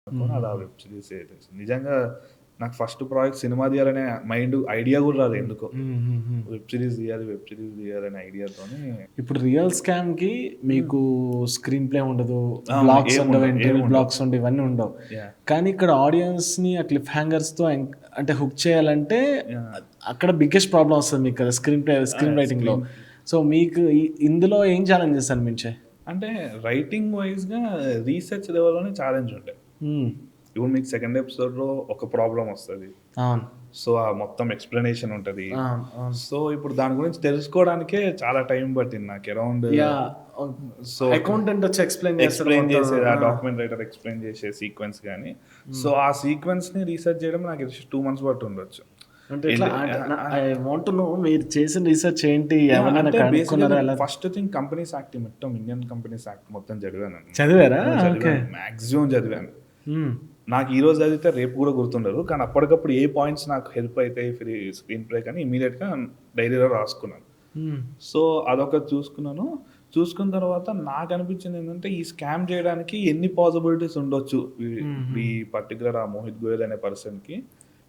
అనుకోని అలా web series చేసేసాను. నిజంగా నాకు ఫస్ట్ ప్రాజెక్ట్ సినిమా తీయాలనే ఐడియా గూడా రాదు ఎందుకో. వెబ్ సిరీస్ తీయాలనే ఐడియాతోని ఇప్పుడు రియల్ స్కామ్‌కి మీకు స్క్రీన్ ప్లే ఉండదు. అవును. బ్లాక్స్ ఉండవు. ఏముండవు. ఇంటర్వ్యూ ఏముండవు. బ్లాక్స్ ఉండవు. ఇవన్నీ ఉండవు. యాహ్! కానీ ఇక్కడ ఆడియన్స్‌ని ఆ క్లిఫ్ హ్యాంగర్స్‌తో అంటే హుక్ చేయాలంటే యాహ్! అక్కడ బిగ్గెస్ట్ ప్రాబ్లమ్ వస్తది మీకు కదా! స్క్రీన్ రైటింగ్‌లో. సో, మీకు ఇందులో ఏం ఛాలెంజెస్ అనిపించాయి? అంటే రైటింగ్ వైస్‌గా రీసెర్చ్ లెవెల్‌లోనే ఛాలెంజ్ ఉంటాయి. హ్మ్. ఇప్పుడు మీకు సెకండ్ ఎపిసోడ్‌లో ఒక ప్రాబ్లమ్ వస్తది. అవును. సో, ఆ మొత్తం ఎక్స్‌ప్లనేషన్ ఉంటది. అవును. అవును. సో, ఇప్పుడు దాని గురించి తెలుసుకోవడానికే చాలా టైం పట్టింది నాకు. Around yeah! సో, అకౌంటెంట్ వచ్చి ఎక్స్‌ప్లెయిన్ చేస్తాడు ఎక్స్‌ప్లెయిన్ మొత్తం. చేసేది. ఆ ఆ! డాక్యుమెంట్ రైటర్ ఎక్స్‌ప్లెయిన్ చేసే సీక్వెన్స్ గాని. సో, ఆ సీక్వెన్స్‌ని రీసెర్చ్ చేయడం నాకు 2 మంత్స్ పట్టుండొచ్చు. అంటే ఎట్లా? ఎండ్ అంటే ఆహ్, ఆహ్, ఐ వాంట్ టు నో మీరు చేసిన రిసర్చ్ ఏంటి? యాహ్! ఎవరినైనా అంటే బేసిక్‌గా కనుక్కున్నారా? నేను ఎలా? ఫస్ట్ థింగ్ కంపెనీస్ యాక్ట్ మొత్తం ఇండియన్ కంపెనీస్ యాక్ట్ మొత్తం చదివానండి. చదివారా? ఓకే. చదివాను. మాక్సిమం చదివాను. హ్మ్. నాకు ఈరోజు చదివితే రేపు గూడా గుర్తుండదు. కానీ అప్పటికప్పుడు ఏ పాయింట్స్ నాకు హెల్ప్ అయితాయి స్క్రీన్ ప్లేకి అని ఇమ్మీడియేట్‌గా డైరీలో రాసుకున్నాను. హ్మ్. సో, అదొకటి చూసుకున్నాను. చూసుకున్న తర్వాత నాకనిపించిందేంటంటే, ఈ స్కామ్ జేయడానికి ఎన్ని పాసిబిలిటీస్ ఉండొచ్చు. ఇప్పుడు హుహు. ఈ పర్టిక్యులర్ ఆ మోహిత్ గోయల్ అనే పర్సన్‌కి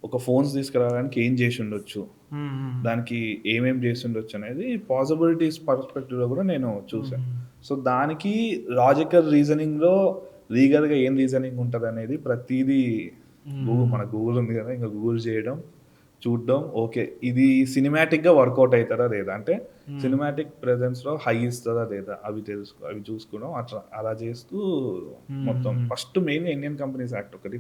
ఒక ఫోన్స్ తీసుకురావడానికి ఏం జేసుండొచ్చు? హ్మ్. దానికి ఏమేం జేసుండొచ్చనేది పాసిబిలిటీస్ పర్స్పెక్టివ్‌లో గూడా నేను చూసా. హుహు. సో, దానికి లాజికల్ రీజనింగ్‌లో లీగల్‌గా ఏం రీజనింగ్ ఉంటదనేది ప్రతీదీ హుహు. మన గూగుల్ ఉంది గదా! ఇంక గూగుల్ జేయడం, చూడడం. ఓకే. ఇది సినిమాటిక్‌గా వర్కౌట్ అయితదా లేదా? అంటే హ్మ్. సినిమాటిక్ ప్రెజెన్స్‌లో హై ఇస్తదా లేదా? అవి చూసుకోవడం అట్లా అలా చేస్తూ మొత్తం హుహుహు. ఫస్ట్ మెయిన్‌గా ఇండియన్ కంపెనీస్ యాక్ట్ ఒకటి